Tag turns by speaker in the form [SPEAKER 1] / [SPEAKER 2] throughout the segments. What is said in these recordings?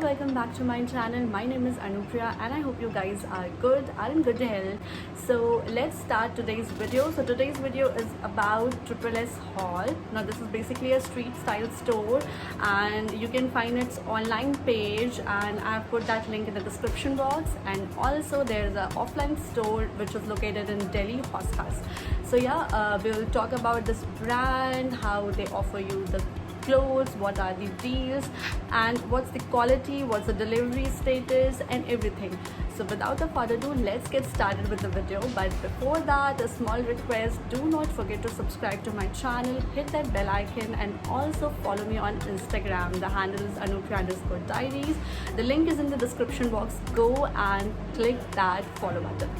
[SPEAKER 1] welcome back to my channel. My name is Anupriya and I hope you guys are in good health. So let's start today's video. So today's video is about Triple S Hall. Now this is basically a street style store and you can find its online page, and I've put that link in the description box. And also there's an offline store which is located in Delhi, Hoskas. So yeah, we'll talk about this brand, how they offer you the clothes, what are the deals, and what's the quality, what's the delivery status, and everything. So without a further ado, let's get started with the video. But before that, a small request: do not forget to subscribe to my channel, hit that bell icon, and also follow me on Instagram. The handle is anupriya_diaries. The link is in the description box. Go and click that follow button.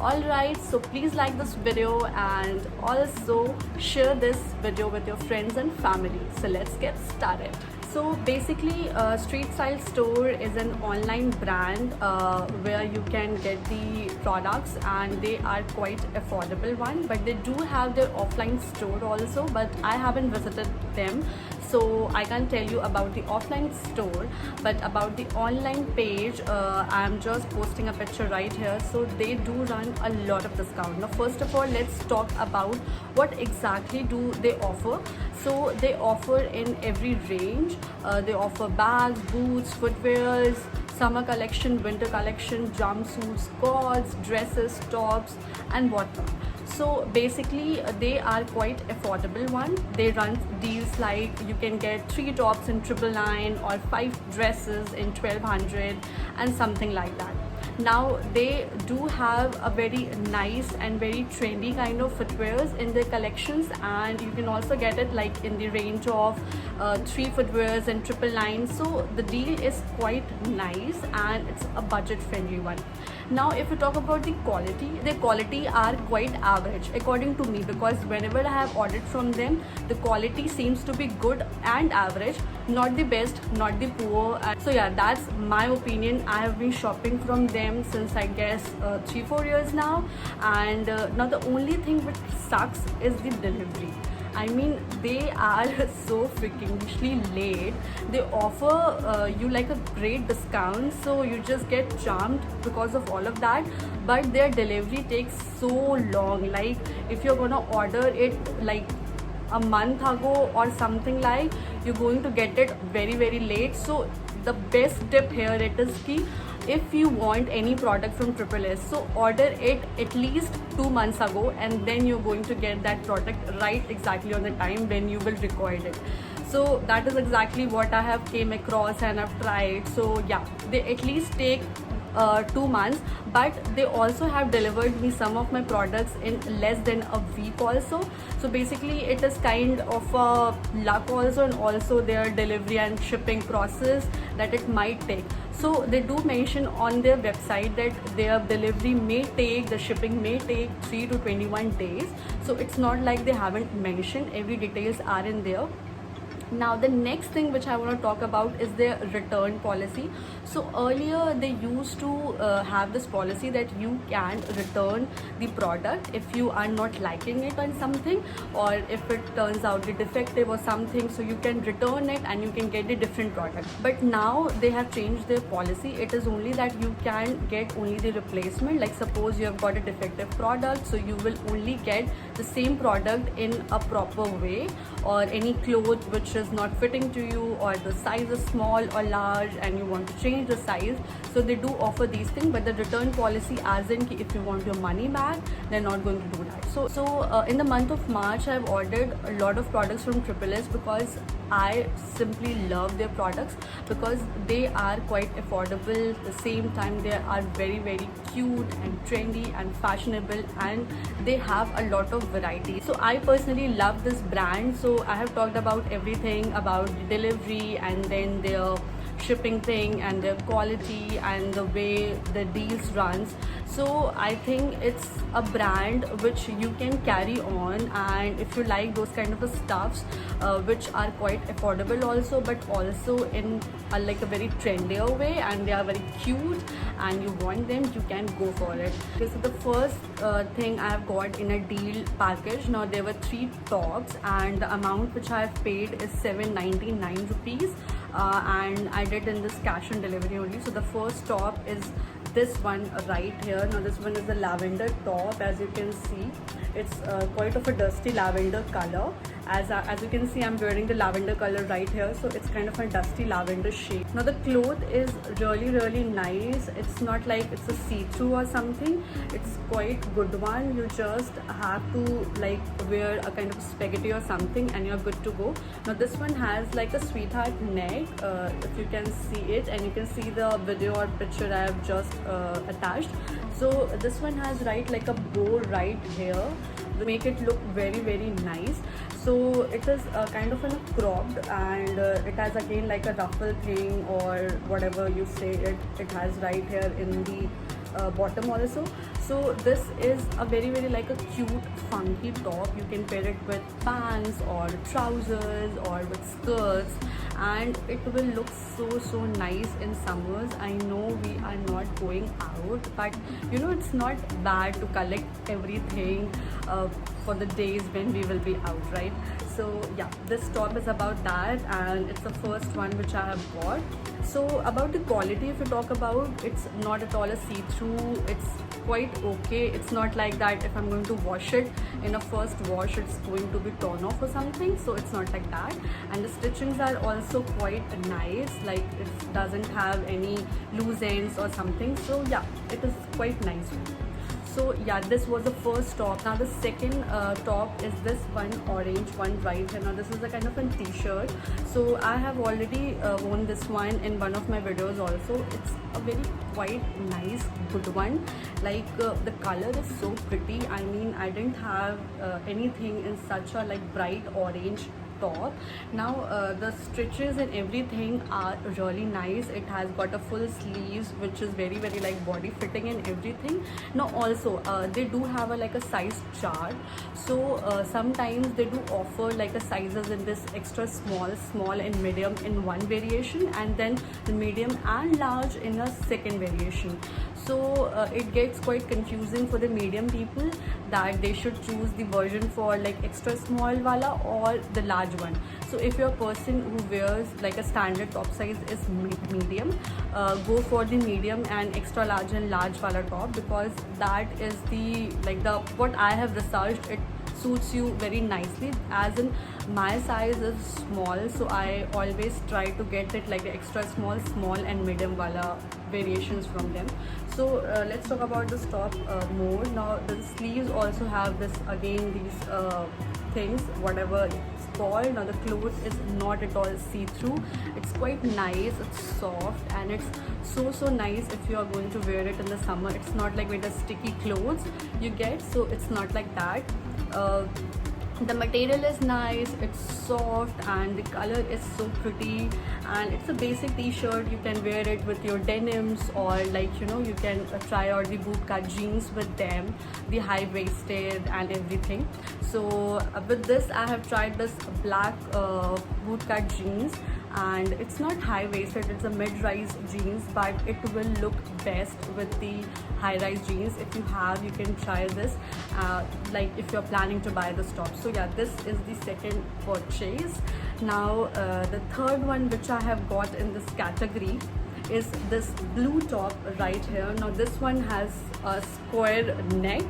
[SPEAKER 1] Alright, so please like this video and also share this video with your friends and family. So let's get started. So basically, Street Style Store is an online brand where you can get the products, and they are quite affordable one. But they do have their offline store also, but I haven't visited them, so I can't tell you about the offline store. But about the online page, I'm just posting a picture right here. So they do run a lot of discount. Now first of all, let's talk about what exactly do they offer. So they offer in every range. They offer bags, boots, footwears, summer collection, winter collection, jumpsuits, cords, dresses, tops, and whatnot. So basically they are quite affordable one. They run deals like you can get 3 tops in 999 or 5 dresses in 1200 and something like that. Now they do have a very nice and very trendy kind of footwears in their collections, and you can also get it like in the range of 3 footwears and 999. So the deal is quite nice and it's a budget friendly one. Now if you talk about the quality are quite average according to me, because whenever I have ordered from them, the quality seems to be good and average, not the best, not the poor. So yeah, that's my opinion. I have been shopping from them since I guess 3-4 years now, and now the only thing which sucks is the delivery. I mean, they are so freakishly late. They offer you like a great discount, so you just get jumped because of all of that. But their delivery takes so long. Like if you're gonna order it like a month ago or something, like you're going to get it very late. So the best tip here it is key, if you want any product from Triple S, so order it at least 2 months ago, and then you're going to get that product right exactly on the time when you will require it. So that is exactly what I have came across and I've tried. So yeah, they at least take 2 months, but they also have delivered me some of my products in less than a week also. So basically it is kind of a luck also, and also their delivery and shipping process that it might take. So they do mention on their website that their delivery may take, the shipping may take 3 to 21 days. So it's not like they haven't mentioned, every details are in there. Now the next thing which I want to talk about is their return policy. So earlier they used to have this policy that you can return the product if you are not liking it on something, or if it turns out defective or something, so you can return it and you can get a different product. But now they have changed their policy. It is only that you can get only the replacement. Like suppose you have got a defective product, so you will only get the same product in a proper way, or any cloth which is not fitting to you, or the size is small or large and you want to change the size. So they do offer these things, but the return policy as in if you want your money back, they're not going to do that. So in the month of March I've ordered a lot of products from Triple S because I simply love their products, because they are quite affordable. At the same time they are very cute and trendy and fashionable, and they have a lot of variety. So I personally love this brand. So I have talked about everything about the delivery and then their shipping thing and their quality and the way the deals runs. So I think it's a brand which you can carry on, and if you like those kind of stuffs which are quite affordable also, but also in like a very trendier way, and they are very cute and you want them, you can go for it. This is the first thing I have got in a deal package. Now there were 3 tops and the amount which I have paid is 799 rupees, and I did in this cash on delivery only. So the first top is this one right here. Now this one is a lavender top. As you can see, it's quite of a dusty lavender color. As you can see, I'm wearing the lavender color right here, so it's kind of a dusty lavender shade. Now the cloth is really nice. It's not like it's a see-through or something. It's quite good one. You just have to like wear a kind of spaghetti or something and you're good to go. Now this one has like a sweetheart neck, if you can see it, and you can see the video or picture I have just attached. So this one has right like a bow right here, make it look very nice. So it is kind of a cropped, and it has again like a ruffle thing or whatever you say it has right here in the bottom also. So this is a very like a cute funky top. You can pair it with pants or trousers or with skirts, and it will look so nice in summers. I know we are not going out, but you know, it's not bad to collect everything for the days when we will be out, right? So yeah, this top is about that, and it's the first one which I have bought. So about the quality, if you talk about, it's not at all a see-through. It's quite okay. It's not like that if I'm going to wash it in a first wash it's going to be torn off or something. So it's not like that, and the stitchings are also quite nice. Like it doesn't have any loose ends or something. So yeah, it is quite nice. So yeah, this was the first top. Now the second top is this one orange one right here. Now this is a kind of a t-shirt. So I have already worn this one in one of my videos also. It's a very quite nice good one. Like the color is so pretty. I mean, I didn't have anything in such a like bright orange top. Now the stitches and everything are really nice. It has got a full sleeves which is very like body fitting and everything. Now also they do have a like a size chart. So sometimes they do offer like a sizes in this extra small and medium in one variation, and then the medium and large in a second variation. So it gets quite confusing for the medium people that they should choose the version for like extra small wala or the large one. So if you're a person who wears like a standard top size is medium, go for the medium and extra large and large wala top, because that is the like the what I have researched, it suits you very nicely. As in my size is small, so I always try to get it like the extra small and medium wala variations from them. So let's talk about this top more. Now the sleeves also have this again these things whatever it's called. Now the cloth is not at all see-through. It's quite nice, it's soft, and it's so nice if you are going to wear it in the summer. It's not like with the sticky clothes you get, so it's not like that. The material is nice, it's soft, and the color is so pretty, and it's a basic t-shirt. You can wear it with your denims, or like you know, you can try out the bootcut jeans with them, the high-waisted and everything. So with this I have tried this black bootcut jeans, and it's not high-waisted, it's a mid-rise jeans, but it will look best with the high-rise jeans. If you have, you can try this like if you're planning to buy this top. So yeah, this is the second purchase. Now the third one which I have got in this category is this blue top right here. Now this one has a square neck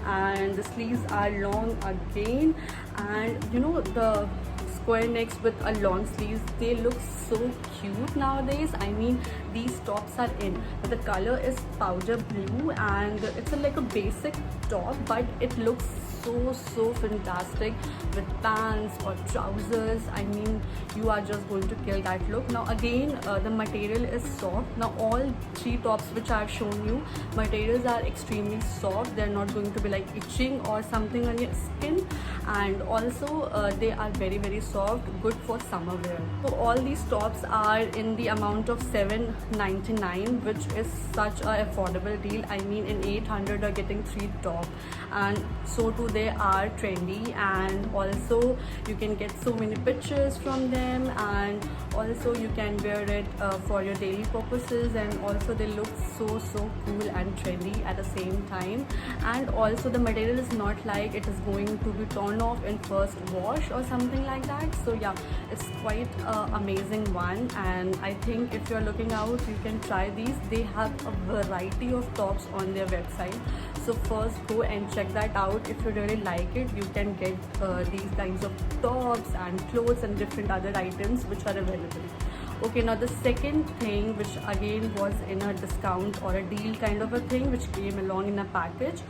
[SPEAKER 1] and the sleeves are long again, and you know, the square necks with a long sleeves, they look so cute nowadays. I mean, these tops are in. The color is powder blue, and it's like a basic top, but it looks so fantastic with pants or trousers. I mean, you are just going to kill that look. Now again, the material is soft. Now all three tops which I have shown you, materials are extremely soft. They're not going to be like itching or something on your skin, and also they are very soft, good for summer wear. So all these tops are in the amount of $7.99, which is such a affordable deal. I mean, in 800 are getting 3 top, and so too they are trendy, and also you can get so many pictures from them. gym, and also you can wear it for your daily purposes, and also they look so cool and trendy at the same time. And also the material is not like it is going to be torn off in first wash or something like that. So yeah, it's quite amazing one, and I think if you're looking out, you can try these. They have a variety of tops on their website, so first go and check that out. If you really like it, you can get these kinds of tops and clothes and different other items which are available. Okay, now the second thing, which again was in a discount or a deal kind of a thing, which came along in a package.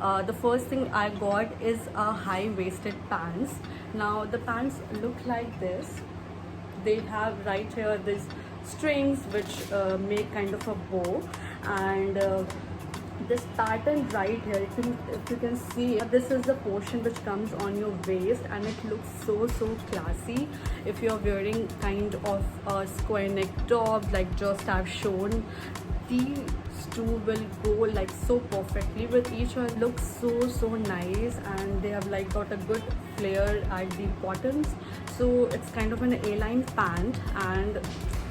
[SPEAKER 1] The first thing I got is a high-waisted pants. Now the pants look like this. They have right here these strings which make kind of a bow, and this pattern right here, if you can see, this is the portion which comes on your waist, and it looks so classy. If you're wearing kind of a square neck top like just I've shown, these two will go like so perfectly with each other. Looks so nice, and they have like got a good flare at the bottoms, so it's kind of an A-line pant, and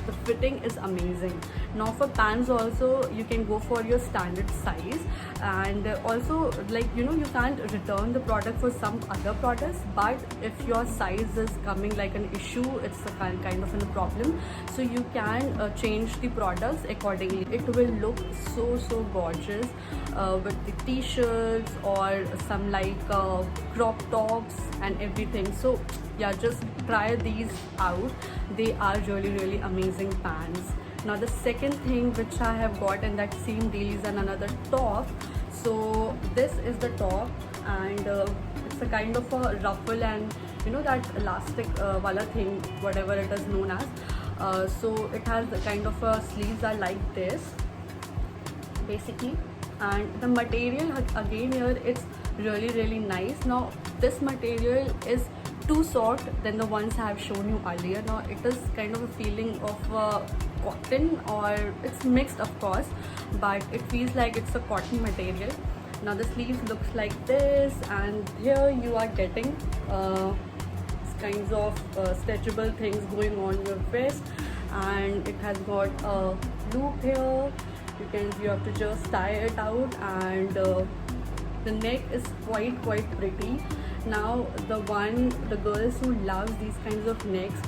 [SPEAKER 1] the fitting is amazing. Now for pants also, you can go for your standard size, and also, like, you know, you can't return the product for some other products, but if your size is coming like an issue, it's a kind of a problem, so you can change the products accordingly. It will look so gorgeous with the t-shirts or some like crop tops and everything. So yeah, just try these out. They are really amazing pants. Now the second thing which I have got in that same deal is another top. So this is the top, and it's a kind of a ruffle, and you know that elastic wala thing, whatever it is known as. So it has the kind of sleeves are like this basically, and the material again here, it's really nice. Now this material is too soft than the ones I have shown you earlier. Now it is kind of a feeling of cotton, or it's mixed of course, but it feels like it's a cotton material. Now the sleeve looks like this, and here you are getting kinds of stretchable things going on your wrist, and it has got a loop here. You have to just tie it out, and the neck is quite pretty. Now the girls who love these kinds of necks,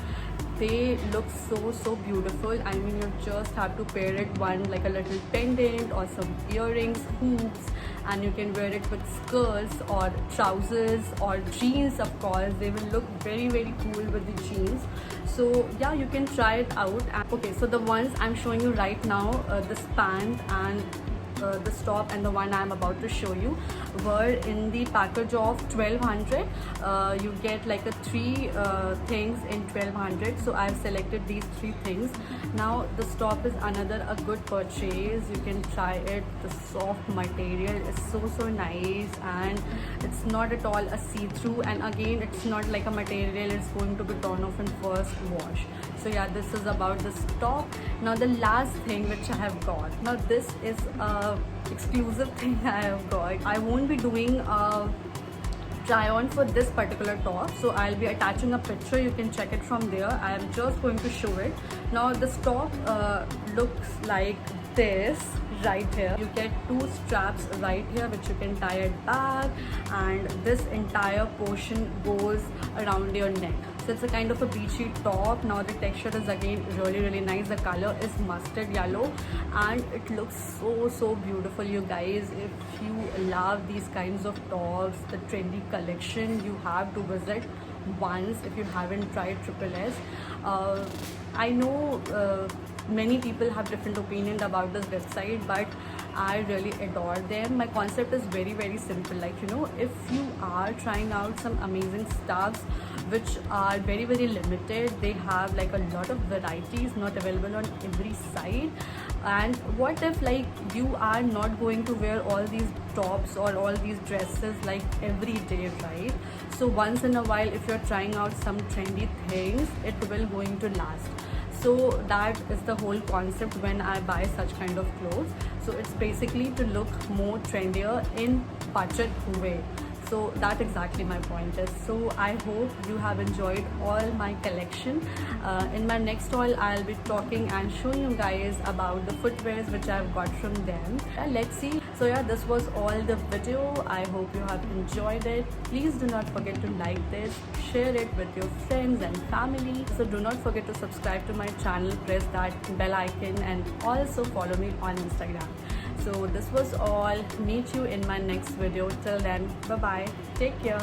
[SPEAKER 1] they look so beautiful. I mean, you just have to pair it one like a little pendant or some earrings, hoops, and you can wear it with skirts or trousers or jeans. Of course, they will look very cool with the jeans. So yeah, you can try it out. Okay, so the ones I'm showing you right now, this pant and this top and the one I'm about to show you, were in the package of 1200. You get like a three things in 1200, so I've selected these three things. Now this top is another a good purchase. You can try it. The soft material is so nice, and it's not at all a see-through, and again, it's not like a material it's going to be torn off in first wash. So yeah, this is about this top. Now the last thing which I have got, now this is a exclusive thing I have got. I won't be doing a try on for this particular top, so I'll be attaching a picture. You can check it from there. I am just going to show it. Now this top looks like this right here. You get two straps right here which you can tie it back, and this entire portion goes around your neck. So it's a kind of a beachy top. Now the texture is again really nice. The color is mustard yellow, and it looks so beautiful. You guys, if you love these kinds of tops, the trendy collection, you have to visit once if you haven't tried Triple S. I know many people have different opinions about this website, but I really adore them. My concept is very simple. Like, you know, if you are trying out some amazing stuffs which are very limited, they have like a lot of varieties not available on every site. And what if like you are not going to wear all these tops or all these dresses like every day, right? So once in a while, if you're trying out some trendy things, it will going to last. So that is the whole concept when I buy such kind of clothes. So it's basically to look more trendier in budget way. So that exactly my point is. So I hope you have enjoyed all my collection. In my next haul I'll be talking and showing you guys about the footwears which I've got from them. Let's see. So yeah, this was all the video. I hope you have enjoyed it. Please do not forget to like this, share it with your friends and family. So do not forget to subscribe to my channel, press that bell icon, and also follow me on Instagram. So this was all. Meet you in my next video. Till then, bye bye, take care.